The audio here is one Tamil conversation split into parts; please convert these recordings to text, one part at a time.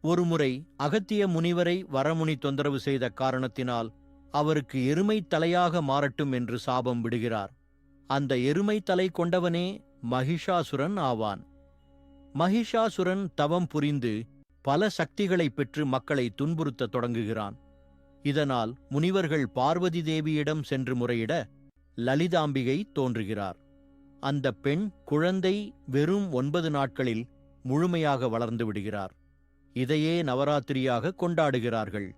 ஒருமுறை அகத்திய முனிவரை வரமுனி தொந்தரவு செய்த காரணத்தினால் அவருக்கு எருமை தலையாக மாறட்டும் என்று சாபம் விடுகிறார். அந்த எருமை தலை கொண்டவனே மகிஷாசுரன் ஆவான். மகிஷாசுரன் தவம் புரிந்து பல சக்திகளை பெற்று மக்களை துன்புறுத்தத் தொடங்குகிறான். இதனால் முனிவர்கள் பார்வதி தேவியிடம் சென்று முறையிட லலிதாம்பிகை தோன்றுகிறார். அந்த பெண் குழந்தை வெறும் 9 நாட்களில் முழுமையாக வளர்ந்து விடுகிறார். இதையே நவராத்திரியாக கொண்டாடுகிறார்கள்.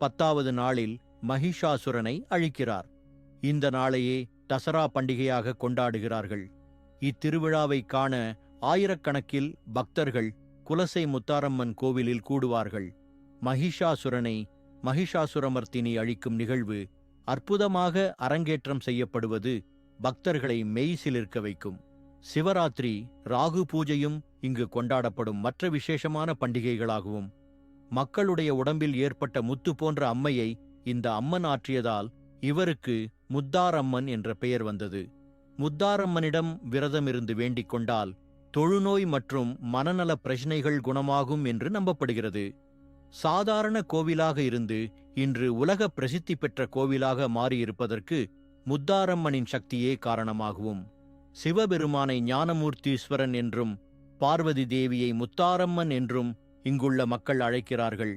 10வது நாளில் மகிஷாசுரனை அழிக்கிறார். இந்த நாளையே தசரா பண்டிகையாக கொண்டாடுகிறார்கள். இத்திருவிழாவை காண ஆயிரக்கணக்கில் பக்தர்கள் குலசை முத்தாரம்மன் கோவிலில் கூடுவார்கள். மகிஷாசுரனை மகிஷாசுரமர்த்தினி அழிக்கும் நிகழ்வு அற்புதமாக அரங்கேற்றம் செய்யப்படுவது பக்தர்களை மெய்சிலிர்க்க வைக்கும். சிவராத்திரி, ராகு பூஜையும் இங்கு கொண்டாடப்படும் மற்ற விசேஷமான பண்டிகைகளாகவும், மக்களுடைய உடம்பில் ஏற்பட்ட முத்து போன்ற அம்மையை இந்த அம்மன் ஆற்றியதால் இவருக்கு முத்தாரம்மன் என்ற பெயர் வந்தது. முத்தாரம்மனிடம் விரதமிருந்து வேண்டிக் கொண்டால் தொழுநோய் மற்றும் மனநல பிரச்சனைகள் குணமாகும் என்று நம்பப்படுகிறது. சாதாரண கோவிலாக இருந்து இன்று உலக பிரசித்தி பெற்ற கோவிலாக மாறியிருப்பதற்கு முத்தாரம்மனின் சக்தியே காரணமாகவும், சிவபெருமானை ஞானமூர்த்தீஸ்வரன் என்றும் பார்வதி தேவியை முத்தாரம்மன் என்றும் இங்குள்ள மக்கள் அழைக்கிறார்கள்.